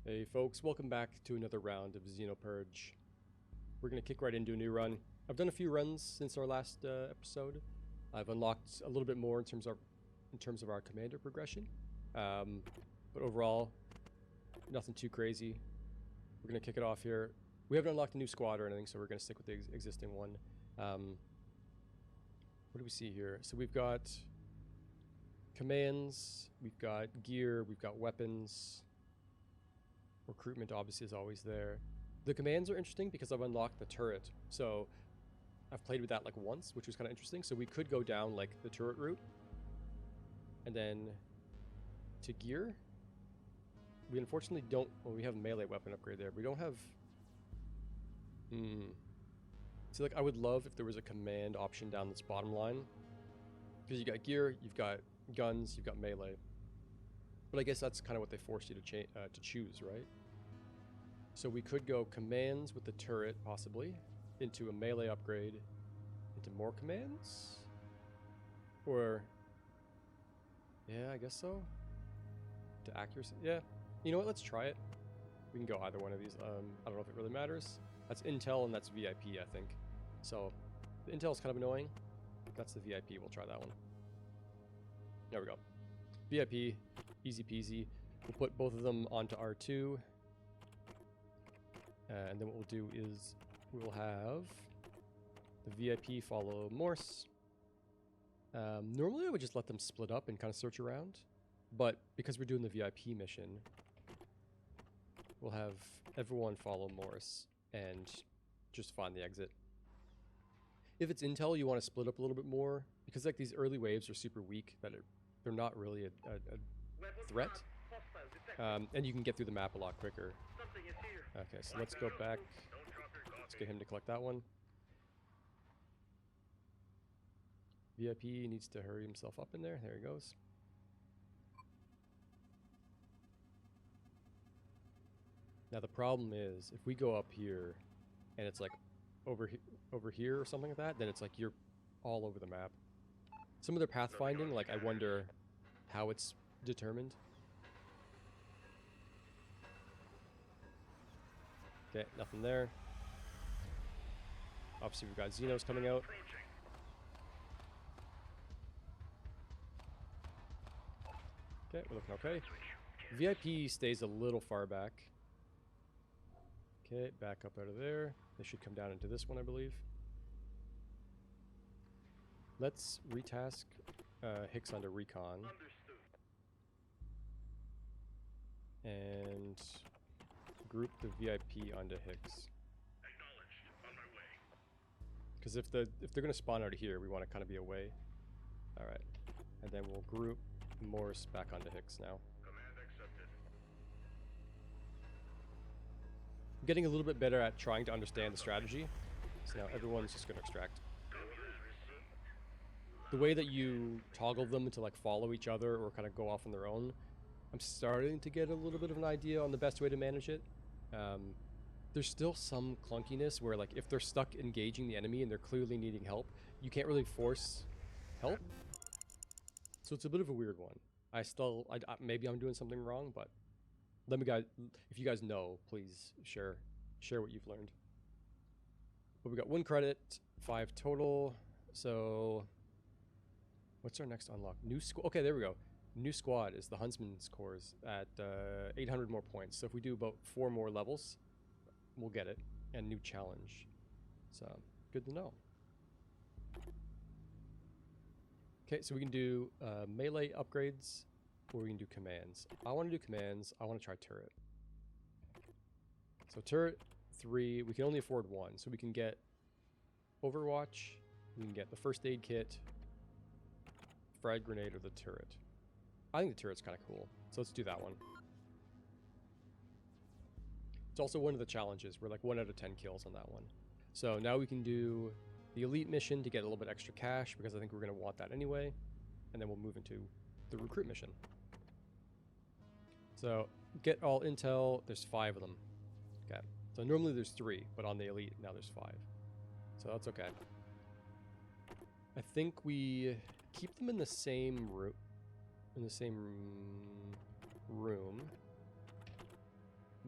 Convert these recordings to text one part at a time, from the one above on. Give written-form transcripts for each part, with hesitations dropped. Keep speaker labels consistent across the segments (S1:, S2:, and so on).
S1: Hey folks, welcome back to another round of Xenopurge. We're going to kick right into a new run. I've done a few runs since our last episode. I've unlocked a little bit more in terms of our commander progression. But overall, nothing too crazy. We're going to kick it off here. We haven't unlocked a new squad or anything, so we're going to stick with the existing one. What do we see here? So we've got commands, we've got gear, we've got weapons. Recruitment obviously is always there. The commands are interesting because I've unlocked the turret. So I've played with that like once, which was kind of interesting. So we could go down like the turret route. And then to gear. We unfortunately don't, well, we have a melee weapon upgrade there. We don't have, See, like I would love if there was a command option down this bottom line. Because you got gear, you've got guns, you've got melee. But I guess that's kind of what they forced you to choose, right? So we could go commands with the turret, possibly, into a melee upgrade, into more commands? Or, yeah, I guess so. To accuracy, yeah. You know what, let's try it. We can go either one of these. I don't know if it really matters. That's Intel and that's VIP, I think. So, the Intel's kind of annoying. That's the VIP, we'll try that one. There we go. VIP, easy peasy. We'll put both of them onto R2. And then what we'll do is we will have the VIP follow Morse. Normally I would just let them split up and kind of search around. But because we're doing the VIP mission, we'll have everyone follow Morse and just find the exit. If it's Intel, you want to split up a little bit more. Because like these early waves are super weak, that they're not really a threat. And you can get through the map a lot quicker. Okay, so let's go back. Let's get him to collect that one. VIP needs to hurry himself up in there. There he goes. Now the problem is, if we go up here, and it's like over here or something like that, then it's like you're all over the map. Some of their pathfinding, like I wonder how it's determined. Okay, nothing there. Obviously we've got Xenos coming out. Okay, we're looking okay. VIP stays a little far back. Okay, back up out of there. They should come down into this one, I believe. Let's retask Hicks onto recon. And group the VIP onto Hicks. Because if they're going to spawn out of here, we want to kind of be away. Alright. And then we'll group Morse back onto Hicks now.
S2: Command accepted.
S1: I'm getting a little bit better at trying to understand the strategy. So now everyone's just going to extract. The way that you toggle them to like follow each other or kind of go off on their own, I'm starting to get a little bit of an idea on the best way to manage it. There's still some clunkiness where like if they're stuck engaging the enemy and they're clearly needing help, you can't really force help. So it's a bit of a weird one. Maybe I'm doing something wrong, but let me guys, if you guys know, please share what you've learned. But we got 1 credit, 5 total. So what's our next unlock? New squad. Okay, there we go. New squad is the Huntsman's Corps at 800 more points. So if we do about 4 more levels, we'll get it. And new challenge. So good to know. Okay, so we can do melee upgrades, or we can do commands. I want to do commands. I want to try turret. So turret 3, we can only afford 1. So we can get Overwatch, we can get the first aid kit, frag grenade, or the turret. I think the turret's kind of cool, so let's do that one. It's also one of the challenges. We're like 1 out of 10 kills on that one. So now we can do the elite mission to get a little bit extra cash, because I think we're going to want that anyway. And then we'll move into the recruit mission. So get all intel. There's 5 of them. Okay. So normally there's 3, but on the elite now there's 5. So that's okay. I think we keep them in the same room.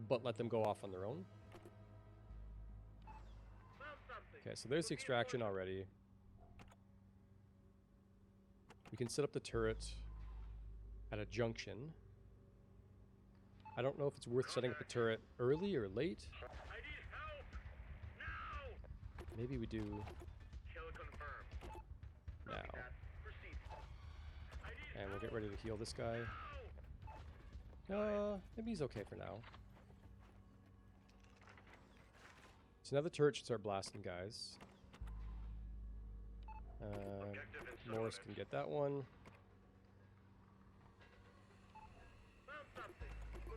S1: but let them go off on their own. Okay, so there's the extraction already. We can set up the turret at a junction. I don't know if it's worth setting up the turret early or late. Maybe we do now. And we'll get ready to heal this guy. Maybe he's okay for now. So now the turret should start blasting guys. Morris can get that one.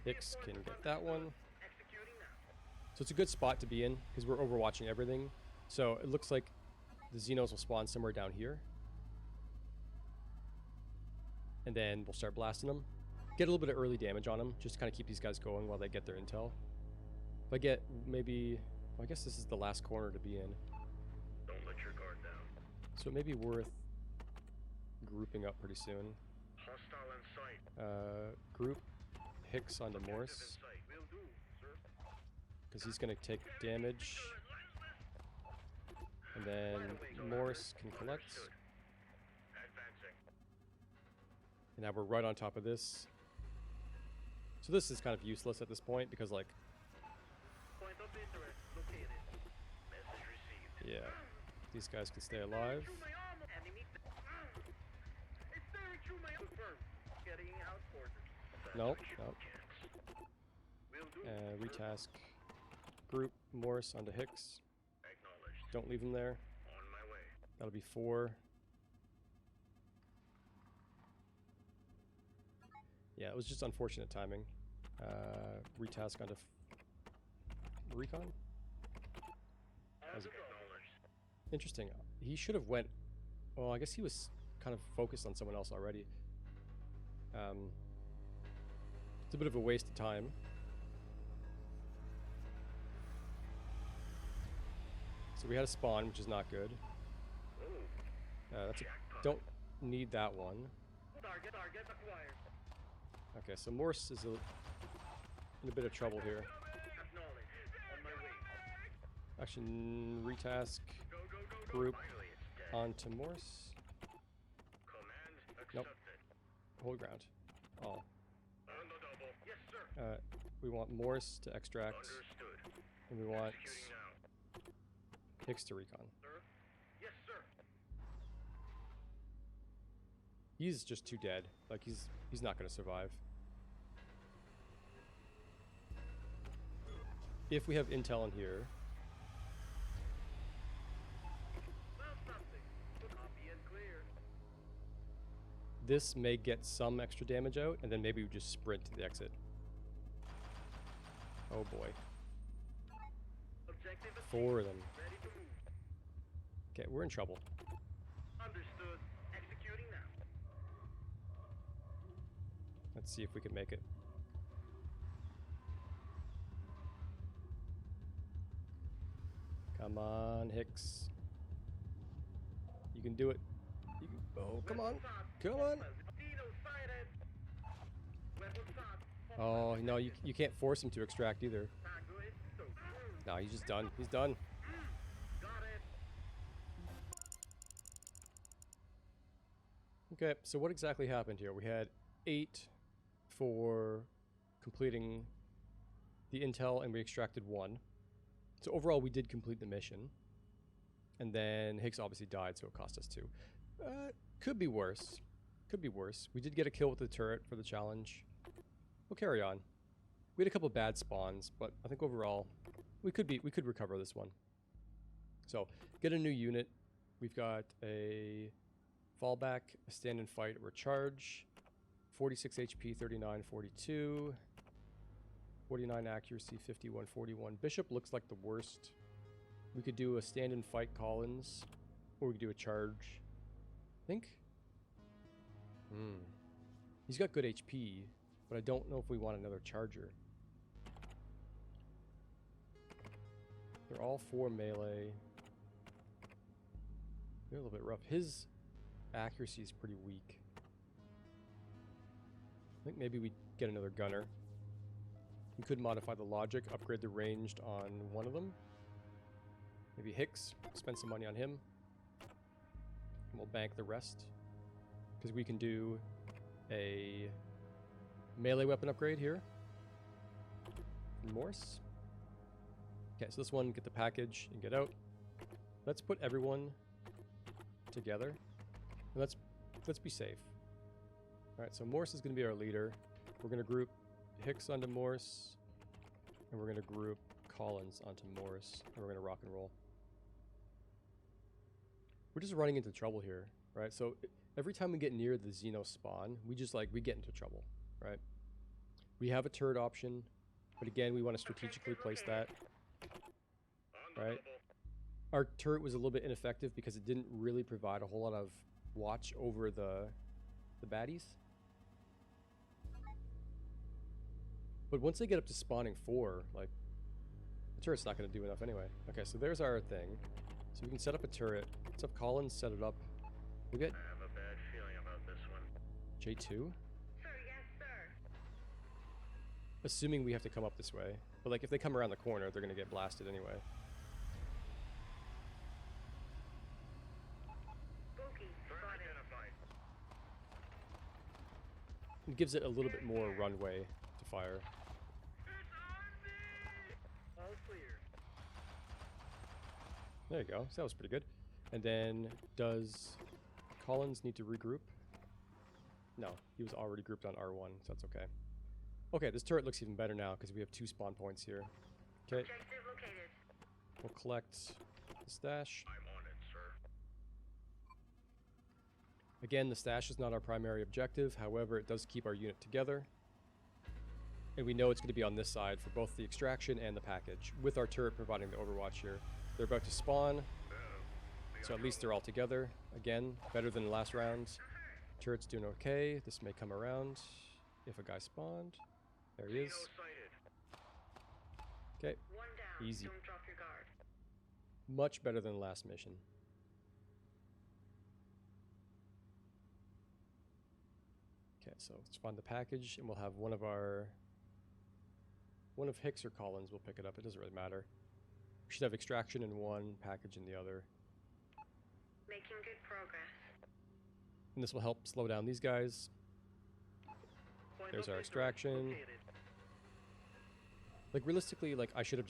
S1: Hicks can get that one. So it's a good spot to be in because we're overwatching everything. So it looks like the Xenos will spawn somewhere down here. And then we'll start blasting them. Get a little bit of early damage on them, just to kind of keep these guys going while they get their intel. If I get maybe... Well, I guess this is the last corner to be in.
S2: Don't let your guard down.
S1: So it may be worth grouping up pretty soon.
S2: Hostile in sight.
S1: Group Hicks onto Morse.
S2: Will do, sir.
S1: Because he's going to take damage. And then Morse can collect.
S2: Advancing.
S1: And now we're right on top of this. So this is kind of useless at this point because, like...
S2: Point of interest located. Message received.
S1: Yeah. These guys can stay alive.
S2: It's staring through my confirm. Getting out orders.
S1: Nope, nope.
S2: Will do.
S1: Retask Group Morse onto Hicks.
S2: Acknowledged.
S1: Don't leave him there.
S2: On my way.
S1: That'll be 4. Yeah, it was just unfortunate timing. Retask onto Recon. Interesting. He should have went... Well, I guess he was kind of focused on someone else already. It's a bit of a waste of time. So we had a spawn, which is not good. Don't need that one.
S2: Target acquired.
S1: Okay, so Morse is in a bit of trouble here.
S2: Acknowledged. On my way.
S1: Actually, retask Group onto Morse.
S2: Command accepted.
S1: Nope. Hold ground. Oh.
S2: On the double. Yes, sir.
S1: We want Morse to extract,
S2: Understood.
S1: and we want
S2: Executing now.
S1: Hicks to recon.
S2: Sir. Yes, sir.
S1: He's just too dead. Like he's not going to survive. If we have intel in here,
S2: Found something. Copy and clear.
S1: this may get some extra damage out, and then maybe we just sprint to the exit. Oh boy.
S2: Objective achieved.
S1: 4 of them.
S2: Ready to move.
S1: Okay, we're in trouble.
S2: Understood. Executing now.
S1: Let's see if we can make it. Come on, Hicks. You can do it. You can, oh, come on. Come on. Oh, no, you can't force him to extract either. No, he's just done. He's done. Okay, so what exactly happened here? We had 8 for completing the intel, and we extracted 1. So overall, we did complete the mission. And then Hicks obviously died, so it cost us 2. Could be worse. Could be worse. We did get a kill with the turret for the challenge. We'll carry on. We had a couple bad spawns, but I think overall, we could recover this one. So, get a new unit. We've got a fallback, a stand and fight, a recharge, 46 HP, 39, 42, 49 accuracy, 51, 41. Bishop looks like the worst. We could do a stand and fight Collins, or we could do a charge. I think. He's got good HP, but I don't know if we want another charger. They're all 4 melee. They're a little bit rough. His accuracy is pretty weak. I think maybe we get another gunner. We could modify the logic, upgrade the ranged on one of them. Maybe Hicks, spend some money on him. And we'll bank the rest. Because we can do a melee weapon upgrade here. Morse. Okay, so this one, get the package and get out. Let's put everyone together. And let's be safe. Alright, so Morse is going to be our leader. We're going to group Hicks onto Morse. And we're going to group Collins onto Morse. And we're going to rock and roll. We're just running into trouble here, right? So every time we get near the Xeno spawn, we get into trouble, right? We have a turret option, but again, we want to strategically place that, right? Our turret was a little bit ineffective because it didn't really provide a whole lot of watch over the baddies. But once they get up to spawning 4, like, the turret's not going to do enough anyway. Okay, so there's our thing. So we can set up a turret. Let's have Collins set it up. We get
S2: I have a bad feeling about this one.
S1: J2.
S2: Sir, yes, sir.
S1: Assuming we have to come up this way. But like if they come around the corner, they're going to get blasted anyway.
S2: Bogey, spotted. Identified.
S1: It gives it a little bit more runway to fire.
S2: It's on me! All clear.
S1: There you go. So that was pretty good. And then does Collins need to regroup? No, he was already grouped on R1, so that's okay. Okay, this turret looks even better now because we have 2 spawn points here. Okay,
S2: Objective located.
S1: we'll collect the stash.
S2: I'm on it, sir.
S1: Again, the stash is not our primary objective. However, it does keep our unit together. And we know it's going to be on this side for both the extraction and the package, with our turret providing the overwatch here. They're about to spawn, so at least they're all together. Again, better than the last round. Turret's doing okay. This may come around if a guy spawned. There he is. Okay,
S2: One down.
S1: easy.
S2: Don't drop your guard.
S1: Much better than the last mission. Okay, so let's find the package, and we'll have one of Hicks or Collins will pick it up. It doesn't really matter. We should have extraction in one, package in the other.
S2: Making good progress.
S1: And this will help slow down these guys.
S2: Point
S1: There's our
S2: located.
S1: extraction.
S2: Located.
S1: Like realistically, like I could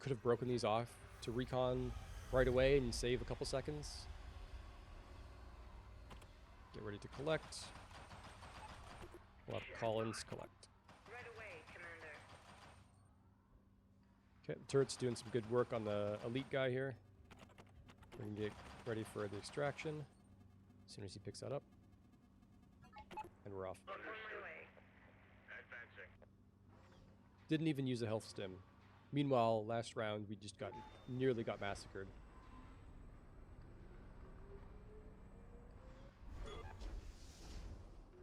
S1: have broken these off to recon right away and save a couple seconds. Get ready to collect. We'll have Collins collect.
S2: Right away, Commander.
S1: Okay, the turret's doing some good work on the elite guy here. We can get ready for the extraction as soon as he picks that up. And we're off.
S2: On my way. Advancing.
S1: Didn't even use a health stim. Meanwhile, last round we just nearly got massacred.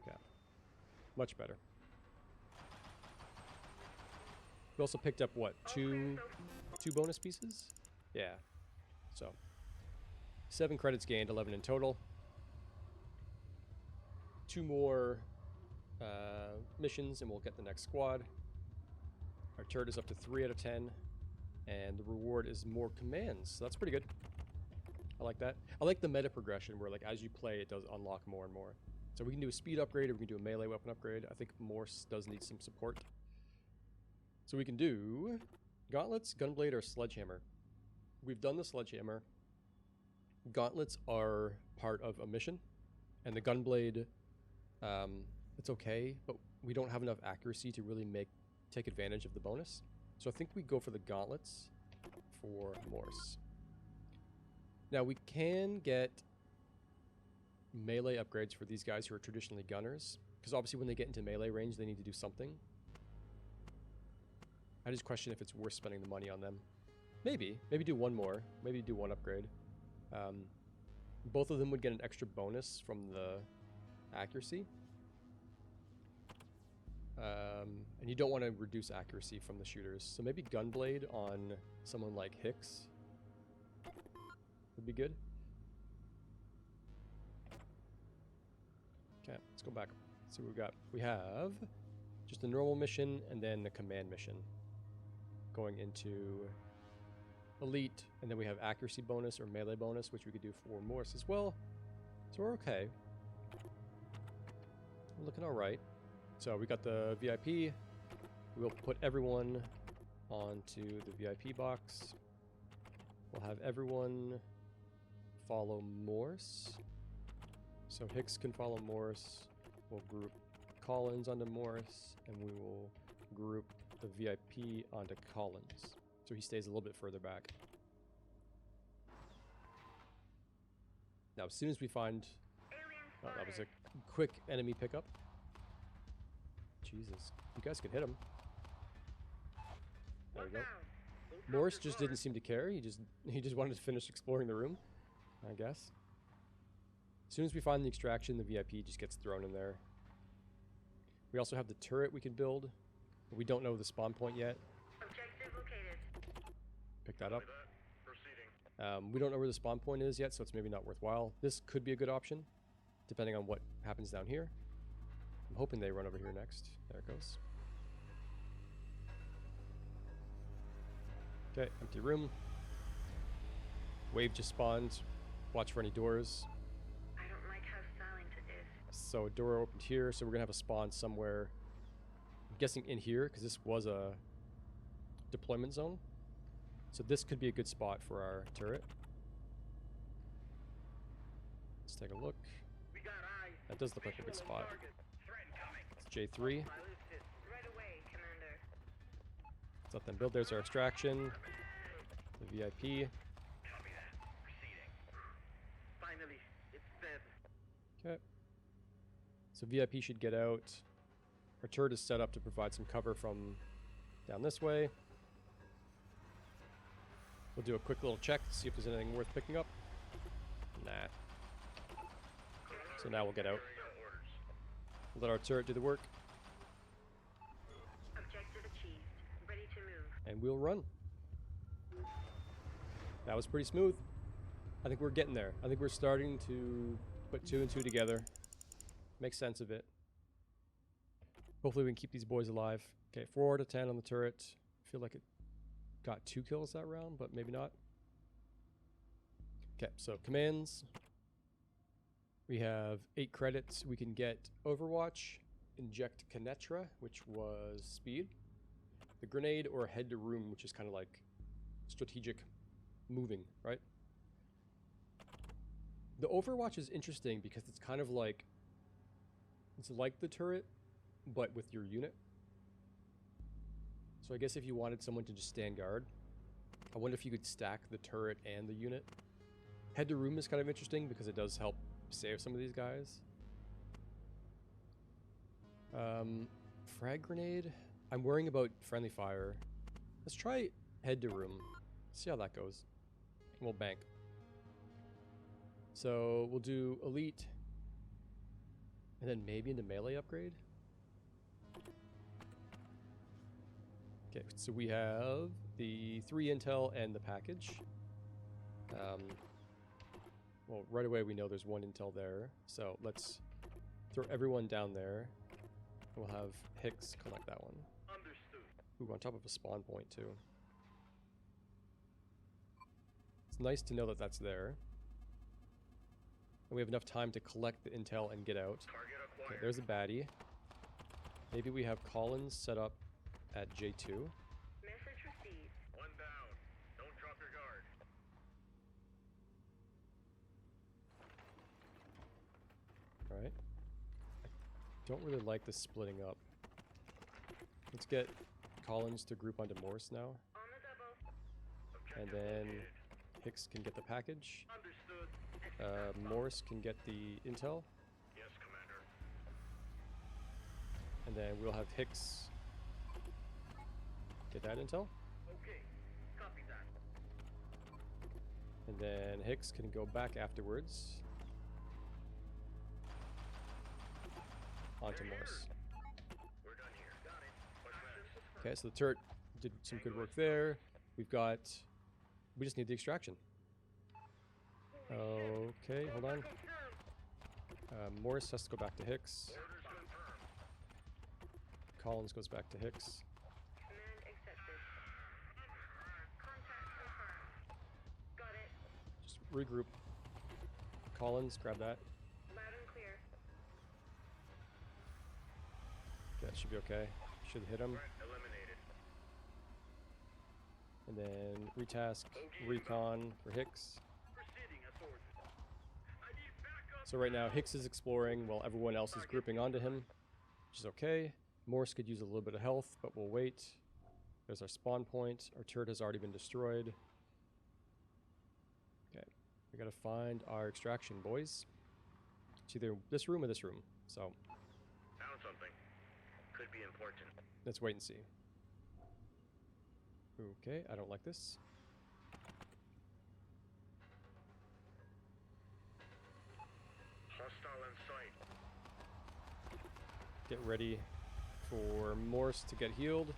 S1: Yeah. Much better. We also picked up what, two bonus pieces? Yeah. So 7 credits gained, 11 in total. 2 more missions and we'll get the next squad. Our turret is up to 3 out of 10, and the reward is more commands, so that's pretty good. I like that. I like the meta progression where, like, as you play, it does unlock more and more. So we can do a speed upgrade, or we can do a melee weapon upgrade. I think Morse does need some support. So we can do gauntlets, gunblade, or sledgehammer. We've done the sledgehammer. Gauntlets are part of a mission, and the gunblade, it's okay, but we don't have enough accuracy to really take advantage of the bonus. So I think we go for the gauntlets for Morse. Now we can get melee upgrades for these guys who are traditionally gunners, because obviously when they get into melee range they need to do something. I just question if it's worth spending the money on them. Maybe do one more, maybe do one upgrade. Both of them would get an extra bonus from the accuracy. And you don't want to reduce accuracy from the shooters. So maybe gunblade on someone like Hicks would be good. Okay, let's go back. See what we got. We have just the normal mission and then the command mission. Going into elite, and then we have accuracy bonus or melee bonus, which we could do for Morse as well. So we're okay. We're looking alright. So we got the VIP. We'll put everyone onto the VIP box. We'll have everyone follow Morse. So Hicks can follow Morse. We'll group Collins onto Morse, and we will group the VIP onto Collins. So he stays a little bit further back. Now, as soon as we find... Oh, that was a quick enemy pickup. Jesus. You guys can hit him. There we go. Morse just didn't seem to care. He just wanted to finish exploring the room, I guess. As soon as we find the extraction, the VIP just gets thrown in there. We also have the turret we can build. We don't know the spawn point yet.
S2: Objective located.
S1: Pick that up. We don't know where the spawn point is yet, so it's maybe not worthwhile. This could be a good option, depending on what happens down here. I'm hoping they run over here next. There it goes. Okay, empty room. Wave just spawned. Watch for any doors.
S2: I don't like how silent it is.
S1: So a door opened here, so we're gonna have a spawn somewhere. I'm guessing in here, because this was a deployment zone. So this could be a good spot for our turret. Let's take a look.
S2: We got eyes.
S1: That does look like a good
S2: Visual on
S1: spot.
S2: target. Threat coming.
S1: It's J3.
S2: Right away, Commander.
S1: Let's let them build. There's our extraction. The VIP.
S2: Copy that. Proceeding. Finally, it's dead.
S1: Okay. So VIP should get out. Our turret is set up to provide some cover from down this way. We'll do a quick little check to see if there's anything worth picking up. Nah. So now we'll get out. Let our turret do the work.
S2: Objective achieved. Ready to move.
S1: And we'll run. That was pretty smooth. I think we're getting there. I think we're starting to put 2 and 2 together. Make sense of it. Hopefully we can keep these boys alive. Okay, 4 out of 10 on the turret. I feel like it got 2 kills that round, but maybe not. Okay, so commands. We have 8 credits. We can get Overwatch, Inject Kinetra, which was speed, the grenade, or head to room, which is kind of like strategic moving, right? The Overwatch is interesting because it's kind of like, it's like the turret, but with your unit. So I guess if you wanted someone to just stand guard, I wonder if you could stack the turret and the unit. Head to room is kind of interesting because it does help save some of these guys. Frag grenade. I'm worrying about friendly fire. Let's try head to room. See how that goes. We'll bank. So we'll do elite, and then maybe into melee upgrade. Okay, so we have the 3 intel and the package. Well, right away we know there's 1 intel there, so let's throw everyone down there. We'll have Hicks collect that one.
S2: Understood.
S1: Ooh, on top of a spawn point too. It's nice to know that that's there. And we have enough time to collect the intel and get out.
S2: Target
S1: Okay,
S2: acquired.
S1: there's a baddie. Maybe we have Collins set up at J2.
S2: Message received.
S3: One down. Don't drop your guard.
S1: Alright. I don't really like the splitting up. Let's get Collins to group onto Morse now.
S2: On the double.
S1: And then Hicks can get the package.
S2: Understood.
S1: Morse can get the intel.
S3: Yes, Commander.
S1: And then we'll have Hicks get that intel.
S2: Okay. Copy that.
S1: And then Hicks can go back afterwards onto Morse.
S3: We're done here. Got it. What's next?
S1: Okay, so the turret did some good work there. We just need the extraction. Okay, hold on. Morse has to go back to Hicks.
S3: Orders confirmed.
S1: Collins goes back to Hicks.
S2: Command accepted. Contact confirmed. Got it.
S1: Just regroup. Collins, grab that.
S2: Loud and clear.
S1: Okay, that should be okay. Should hit him.
S3: Threat eliminated.
S1: And then retask recon for Hicks.
S2: Proceeding as ordered. I need backup.
S1: So right now Hicks is exploring while everyone else is grouping onto him, which is okay. Morse could use a little bit of health, but we'll wait. There's our spawn point. Our turret has already been destroyed. Okay, we gotta find our extraction, boys. It's either this room or this room, so
S3: Found something. Could be important.
S1: let's wait and see. Okay, I don't like this.
S3: Hostile in sight.
S1: Get ready for Morse to get healed.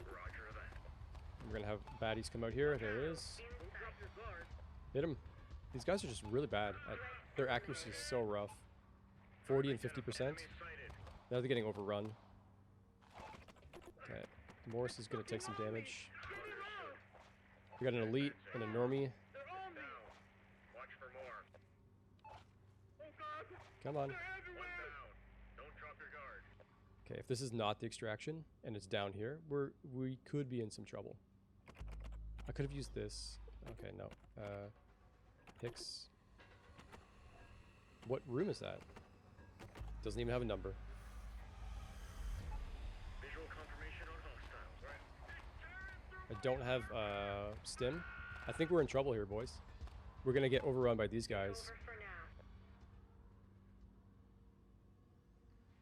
S3: Roger that.
S1: We're gonna have baddies come out here. There it is.
S2: Don't drop your guard.
S1: Hit him. These guys are just really bad. Their accuracy is so rough. 40 and 50%.
S3: Enemy sighted.
S1: Now they're getting overrun. Okay, Morse is gonna take some damage. We got an elite and a normie.
S2: They're on me.
S3: Down. Watch for more.
S2: Oh god.
S1: Come on.
S2: They're
S3: One
S2: everywhere.
S3: down. Don't drop your guard.
S1: Okay, if this is not the extraction and it's down here, we could be in some trouble. I could have used this. Okay, no. Hicks. What room is that? Doesn't even have a number.
S3: Visual confirmation on hostiles.
S1: I don't have stim. I think we're in trouble here, boys. We're gonna get overrun by these guys.
S2: Over for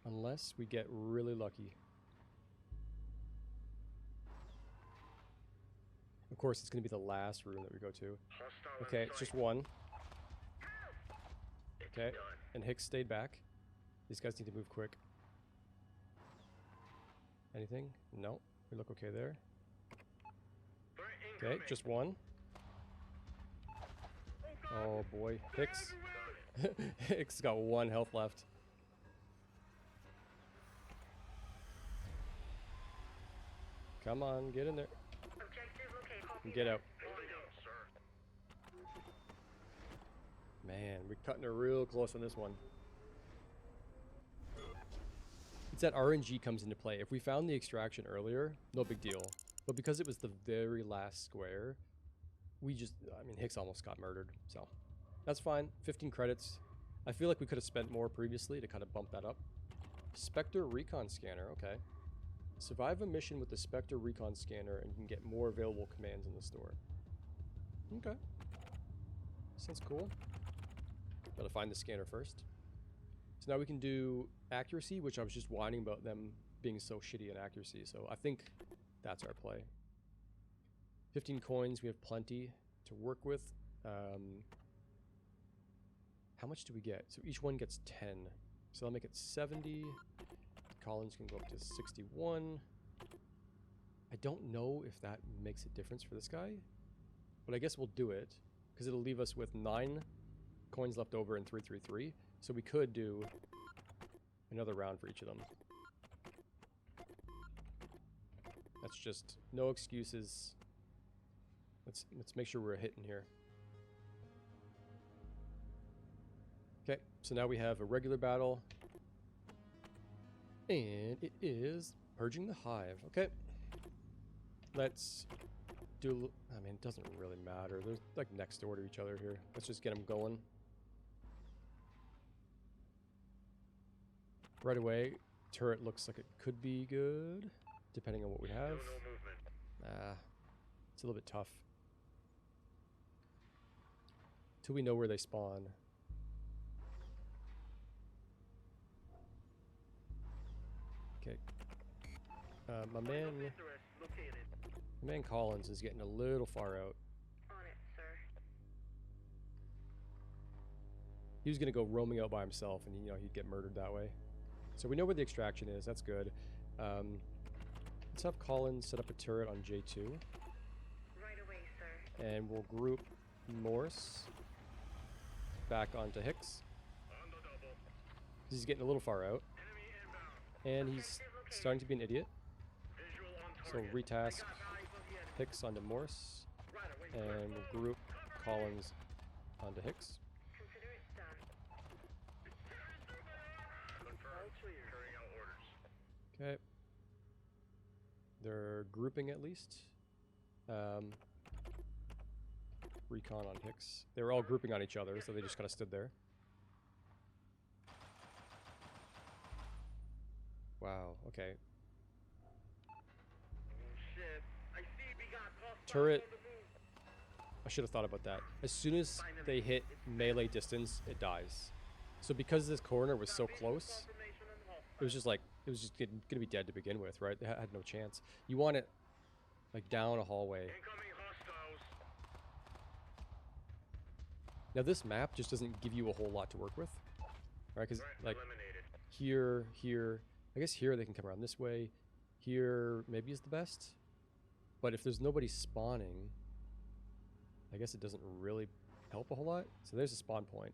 S2: now.
S1: Unless we get really lucky. Of course, it's going to be the last room that we go to.
S3: Hostile in
S1: Okay, it's
S3: sight.
S1: just one.
S3: It's
S1: Okay,
S3: done.
S1: and Hicks stayed back. These guys need to move quick. Anything? No. We look okay there.
S3: Threat
S1: Okay,
S3: incoming.
S1: just one. Oh boy, Hicks.
S3: Got it.
S1: Hicks got 1 health left. Come on, get in there.
S2: Objective located.
S1: And get out.
S3: Holding out, sir.
S1: Man, we're cutting it real close on this one. It's that RNG comes into play. If we found the extraction earlier, no big deal. But because it was the very last square, I mean, Hicks almost got murdered. So, that's fine. 15 credits. I feel like we could have spent more previously to kind of bump that up. Spectre Recon Scanner, okay. Survive a mission with the Spectre Recon Scanner and you can get more available commands in the store. Okay. Sounds cool. Gotta find the scanner first. So now we can do accuracy, which I was just whining about them being so shitty in accuracy. So I think that's our play. 15 coins, we have plenty to work with. How much do we get? So each one gets 10. So I'll make it 70. Collins can go up to 61. I don't know if that makes a difference for this guy, but I guess we'll do it because it'll leave us with 9 coins left over in 333. So we could do another round for each of them. That's just no excuses. Let's make sure we're hitting here. Okay, so now we have a regular battle. And it is purging the hive. Okay. Let's do... I mean, it doesn't really matter. They're like next door to each other here. Let's just get them going. Right away, turret looks like it could be good, depending on what we have.
S3: No movement.
S1: It's a little bit tough. Till we know where they spawn. Okay. My man
S2: Interest located.
S1: Collins is getting a little far out.
S2: On it, sir.
S1: He was gonna go roaming out by himself, and he'd get murdered that way. So we know where the extraction is. That's good. Let's have Collins set up a turret on J2,
S2: Right away, sir.
S1: and we'll group Morse back onto Hicks.
S3: On the double.
S1: 'Cause he's getting a little far out.
S3: Enemy inbound.
S1: And he's starting to be an idiot.
S3: Visual on
S1: So
S3: target.
S1: retask
S2: Got eyes on the enemy.
S1: Hicks onto Morse.
S2: Right away, sir.
S1: And we'll group Collins onto Hicks.
S4: Consider it done.
S3: Confirmed. Carrying out orders.
S1: Okay. They're grouping at least. Recon on Hicks. They were all grouping on each other, so they just kind of stood there. Wow, okay.
S2: Oh, shit. I see we got hostiles
S1: Turret.
S2: on the move.
S1: I should have thought about that. As soon as they hit melee distance, it dies. So because this corner was so close,
S2: Confirmation on hostile.
S1: it was just like, it was just gonna be dead to begin with, right? They had no chance. You want it like down a hallway.
S3: Incoming hostiles.
S1: Now this map just doesn't give you a whole lot to work with, right? Because
S3: Threat
S1: like
S3: eliminated.
S1: here, I guess here they can come around this way. Here maybe is the best. But if there's nobody spawning, I guess it doesn't really help a whole lot. So there's a spawn point.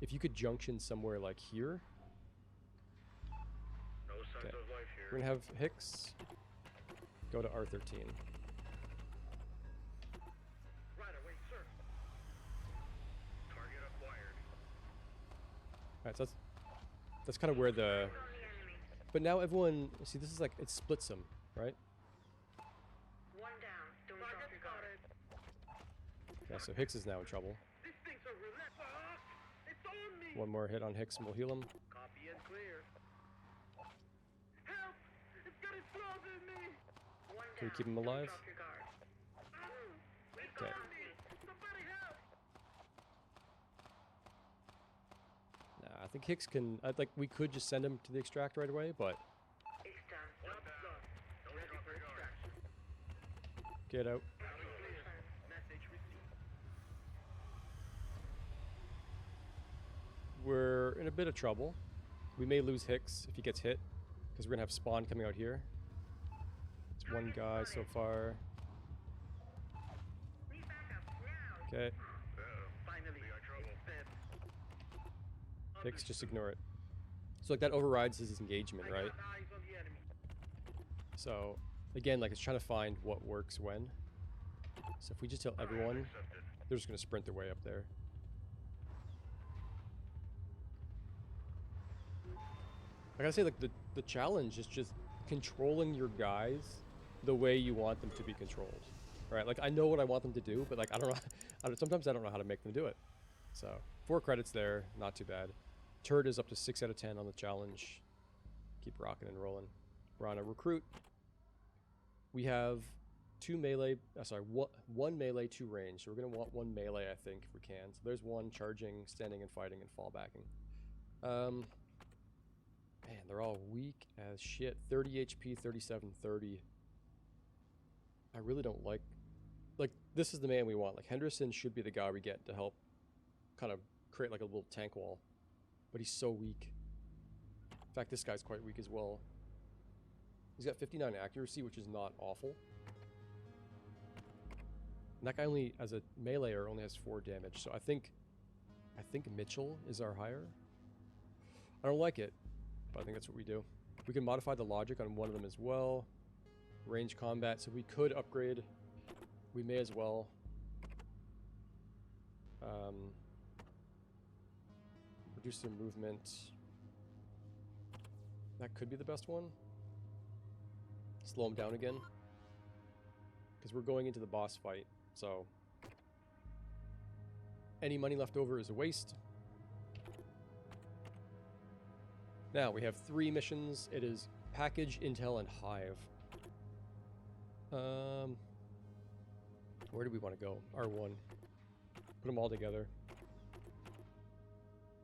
S1: If you could junction somewhere like here,
S3: No signs
S1: Okay.
S3: of life here.
S1: we're gonna have Hicks go to R13.
S2: Right away, sir.
S3: Target acquired.
S1: Alright, so that's kind of where the...
S4: On the enemy.
S1: But now everyone... See, this is like... It splits them, right?
S4: One down. Don't drop
S2: Target
S4: your guard.
S2: spotted.
S1: Yeah, so Hicks is now in trouble.
S2: These things are relentless. It's on me.
S1: One more hit on Hicks and we'll heal him.
S2: Copy and clear. Help! It's getting close in me.
S4: One
S1: Can we
S4: down.
S1: keep him
S4: Don't
S1: alive?
S4: drop your guard.
S2: It's
S1: Okay.
S2: on me. Somebody help!
S1: Nah, I think Hicks can... like, we could just send him to the extract right away, but...
S4: It's done.
S2: Job's done.
S3: Don't
S2: Ready
S3: drop
S2: for
S3: your guard.
S2: extraction.
S1: Get out.
S2: Clear. Message received.
S1: We're in a bit of trouble. We may lose Hicks if he gets hit, because we're gonna have spawn coming out here. It's one guy so far.
S4: Need backup now.
S1: Okay,
S3: Uh-oh.
S2: Finally,
S3: We got trouble.
S2: it's dead.
S1: Hicks, just ignore it. So like that overrides his engagement,
S2: I
S1: right?
S2: got eyes on the enemy.
S1: So again, like it's trying to find what works when. So if we just tell everyone,
S3: Accepted.
S1: they're just gonna sprint their way up there. I gotta say, like the challenge is just controlling your guys the way you want them to be controlled, right? Like I know what I want them to do, but like I don't know. Sometimes I don't know how to make them do it. So 4 credits there, not too bad. Turd is up to 6 out of 10 on the challenge. Keep rocking and rolling. We're on a recruit. We have 2 melee. One melee, 2 range. So we're gonna want 1 melee, I think, if we can. So there's 1 charging, standing and fighting, and fallbacking. Man, they're all weak as shit. 30 HP, 37, 30. I really don't like... this is the man we want. Like, Henderson should be the guy we get to help kind of create, like, a little tank wall. But he's so weak. In fact, this guy's quite weak as well. He's got 59 accuracy, which is not awful. And that guy only, as a meleeer, only has 4 damage. So I think Mitchell is our hire. I don't like it, but I think that's what we do. We can modify the logic on one of them as well. Range combat, so we could upgrade. We may as well. Reduce their movement. That could be the best one. Slow them down again. Because we're going into the boss fight, so any money left over is a waste. Now we have 3 missions. It is package, intel, and hive. Where do we want to go? R1. Put them all together.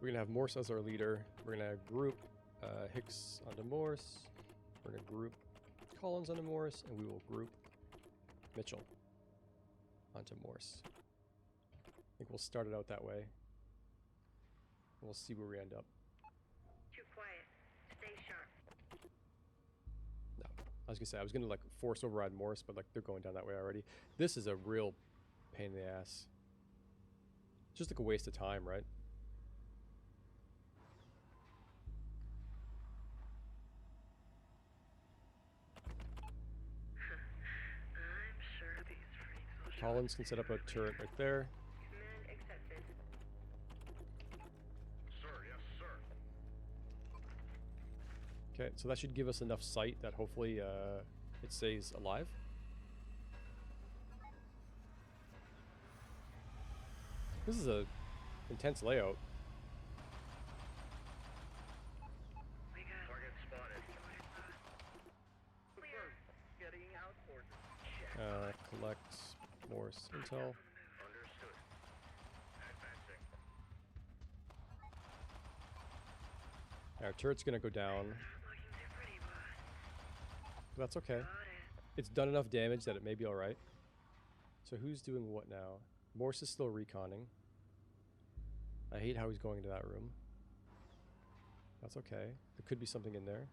S1: We're gonna have Morse as our leader. We're gonna group Hicks onto Morse. We're gonna group Collins onto Morse, and we will group Mitchell onto Morse. I think we'll start it out that way. We'll see where we end up.
S4: Too quiet. Stay sharp.
S1: No, I was gonna say I was gonna like force override Morse, but like they're going down that way already. This is a real pain in the ass. Just like a waste of time, right? Collins can set up a turret right there.
S4: Command accepted.
S3: Sir, yes, sir.
S1: Okay, so that should give us enough sight that hopefully it stays alive. This is a intense layout.
S4: We got
S3: Target spotted.
S4: clear.
S2: Getting out orders.
S1: Collect more intel.
S3: Understood. Advancing.
S1: Our turret's gonna go down.
S4: Not looking too pretty, boss.
S1: That's okay.
S4: Got it.
S1: It's done enough damage that it may be alright. So who's doing what now? Morse is still reconning. I hate how he's going into that room. That's okay. There could be something in there.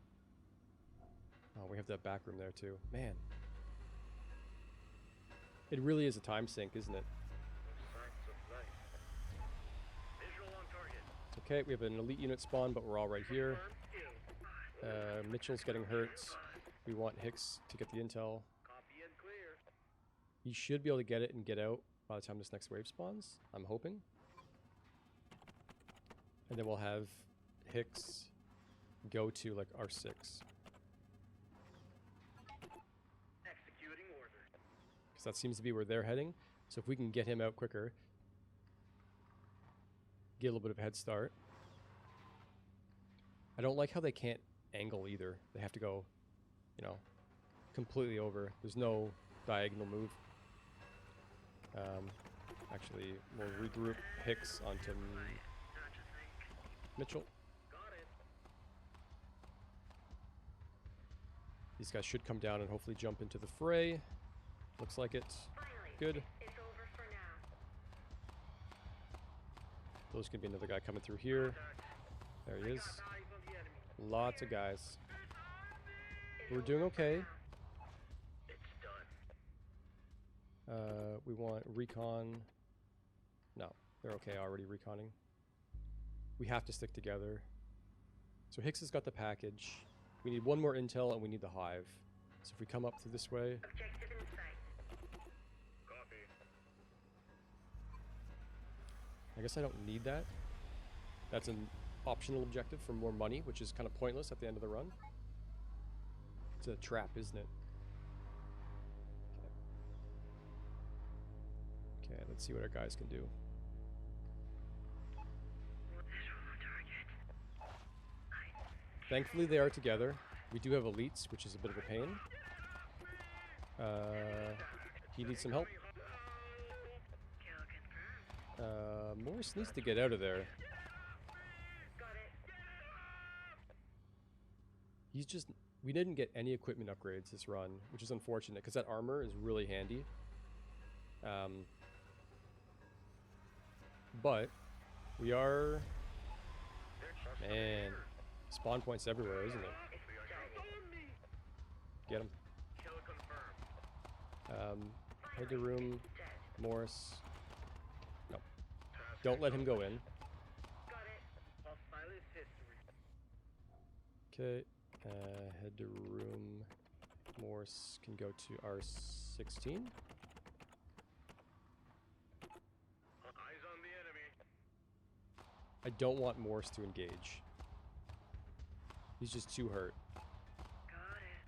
S1: Oh, we have that back room there too. Man. It really is a time sink, isn't it?
S3: Signs of life. Visual on target.
S1: It's okay. We have an elite unit spawn, but we're all right here. Mitchell's getting hurt. We want Hicks to get the intel.
S2: Copy and clear.
S1: He should be able to get it and get out by the time this next wave spawns. I'm hoping. And then we'll have Hicks go to like R6.
S2: Executing order.
S1: Because that seems to be where they're heading. So if we can get him out quicker, get a little bit of a head start. I don't like how they can't angle either. They have to go, you know, completely over. There's no diagonal move. Actually, we'll regroup Hicks onto Mitchell.
S2: Got it.
S1: These guys should come down and hopefully jump into the fray. Looks like it.
S4: Finally.
S1: Good.
S4: It's over for now.
S1: There's gonna be another guy coming through here. There he is.
S2: Eyes on the enemy.
S1: Lots of guys.
S4: It's
S1: We're
S4: over
S1: doing
S4: for
S1: okay.
S4: now.
S3: It's done.
S1: We want recon. No, they're okay already reconning. We have to stick together. So Hicks has got the package. We need one more intel and we need the hive. So if we come up through this way,
S4: Objective in sight.
S3: Copy.
S1: I guess I don't need that. That's an optional objective for more money, which is kind of pointless at the end of the run. It's a trap, isn't it? Okay, let's see what our guys can do.
S4: Visual on target.
S1: Thankfully, they are together. We do have elites, which is a bit of a pain. He needs some help.
S4: Kill confirmed.
S1: Morris needs to get out of there.
S4: Got it.
S1: He's just... We didn't get any equipment upgrades this run, which is unfortunate, because that armor is really handy. But we are... Man, spawn points everywhere, isn't it? Get him.
S3: Kill confirmed.
S1: Head to room.
S4: Dead.
S1: Morris. No. Don't let him go in.
S4: Got it.
S2: Hostile is history.
S1: Okay. Head to room. Morse can go to R16.
S3: Eyes on the enemy.
S1: I don't want Morse to engage. He's just too hurt.
S4: Got it.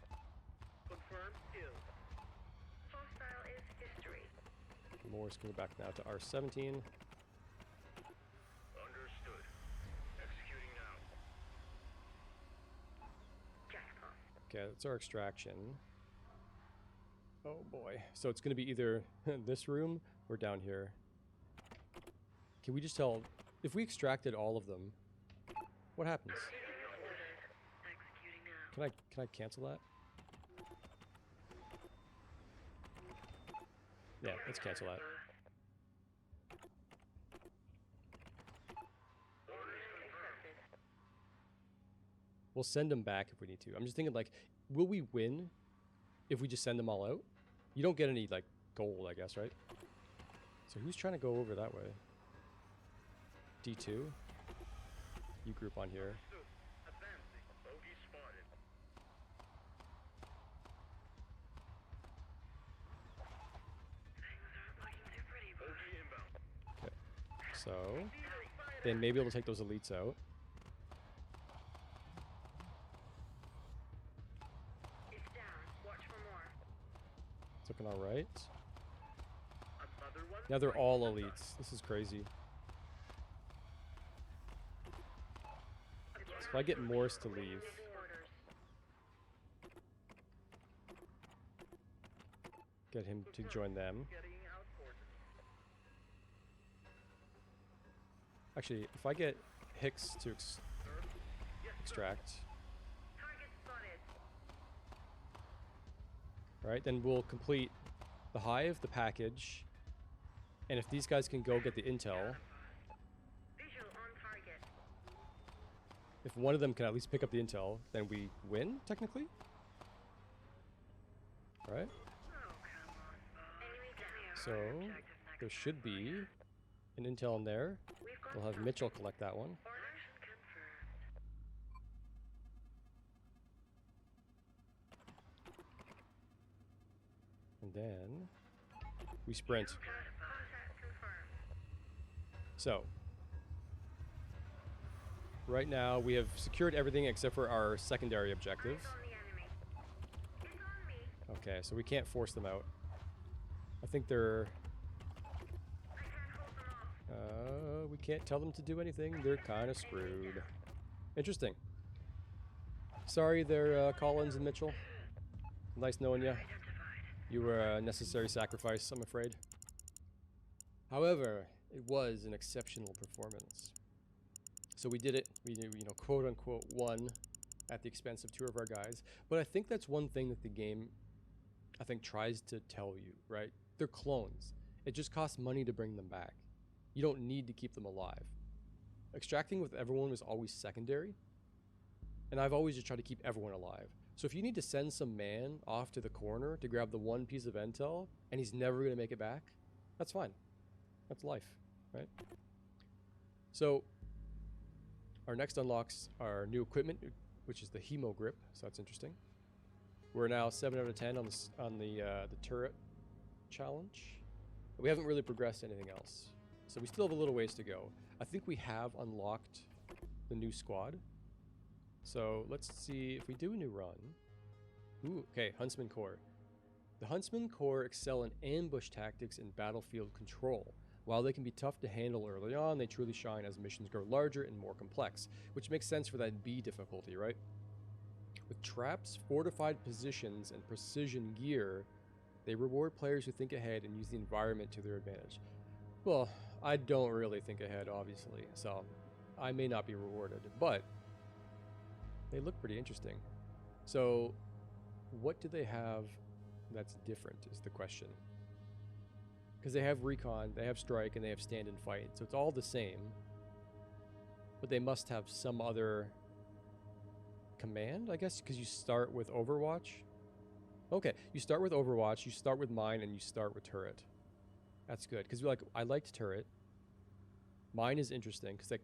S2: Confirmed kill.
S4: Hostile is history.
S1: Morse can go back now to R17.
S3: Understood. Executing now.
S4: Jackpot.
S1: Okay, that's our extraction. Oh boy. So it's going to be either this room or down here. Can we just tell... If we extracted all of them, what happens?
S4: Executing now.
S1: Can I cancel that? Yeah, let's cancel that.
S4: Accepted.
S1: We'll send them back if we need to. I'm just thinking, like, will we win if we just send them all out? You don't get any, like, gold, I guess, right? So who's trying to go over that way? D2? You group on here.
S3: Advancing. Bogey spotted.
S1: So they may be able to take those elites out.
S4: It's down. Watch for more.
S1: It's looking all right.
S2: Another one.
S1: Now they're all elites. This is crazy. So if I get Morse to leave,
S4: Orders.
S1: get him to join them.
S2: Getting outboarded.
S1: Actually, if I get Hicks to extract,
S4: Target spotted.
S1: right, then we'll complete the hive, the package, and if these guys can go get the intel,
S4: Visual on target.
S1: if one of them can at least pick up the intel, then we win, technically. Right?
S4: Oh, come on, boss. Enemy down.
S1: So, there should be an intel in there.
S4: We've got
S1: We'll have Mitchell collect that one.
S4: orders confirmed.
S1: And then we sprint.
S4: Contact confirmed.
S1: So, right now we have secured everything except for our secondary objective.
S4: Eyes on the enemy. It's on me.
S1: Okay, so we can't force them out. I think they're...
S4: I can't hold them off.
S1: we can't tell them to do anything. They're kind of screwed. Interesting. Sorry there, Collins and Mitchell. Nice knowing you.
S4: Identified.
S1: You were a necessary sacrifice, I'm afraid. However, it was an exceptional performance. So we did it. We, quote unquote, won at the expense of 2 of our guys. But I think that's one thing that the game, I think, tries to tell you, right? They're clones. It just costs money to bring them back. You don't need to keep them alive. Extracting with everyone was always secondary. And I've always just tried to keep everyone alive. So if you need to send some man off to the corner to grab the one piece of intel, and he's never going to make it back, that's fine. That's life, right? So our next unlocks our new equipment, which is the Hemo Grip. So that's interesting. We're now 7 out of 10 on the turret challenge. We haven't really progressed anything else, so we still have a little ways to go. I think we have unlocked the new squad. So let's see if we do a new run. Ooh, okay, Huntsman Corps. The Huntsman Corps excel in ambush tactics and battlefield control. While they can be tough to handle early on, they truly shine as missions grow larger and more complex, which makes sense for that B difficulty, right? With traps, fortified positions, and precision gear, they reward players who think ahead and use the environment to their advantage. Well, I don't really think ahead, obviously, so I may not be rewarded, but they look pretty interesting. So, what do they have that's different is the question. Because they have recon, they have strike, and they have stand and fight, so it's all the same. But they must have some other command, I guess, because you start with Overwatch. Okay, you start with Overwatch, you start with mine, and you start with turret. That's good, because I liked turret. Mine is interesting, because the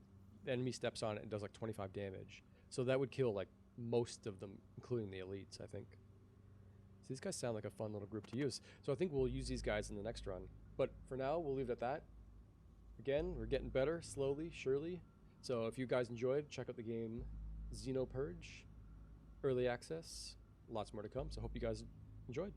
S1: enemy steps on it and does like 25 damage. So that would kill like most of them, including the elites, I think. So these guys sound like a fun little group to use. So I think we'll use these guys in the next run. But for now, we'll leave it at that. Again, we're getting better, slowly, surely. So if you guys enjoyed, check out the game Xenopurge, early access. Lots more to come, so hope you guys enjoyed.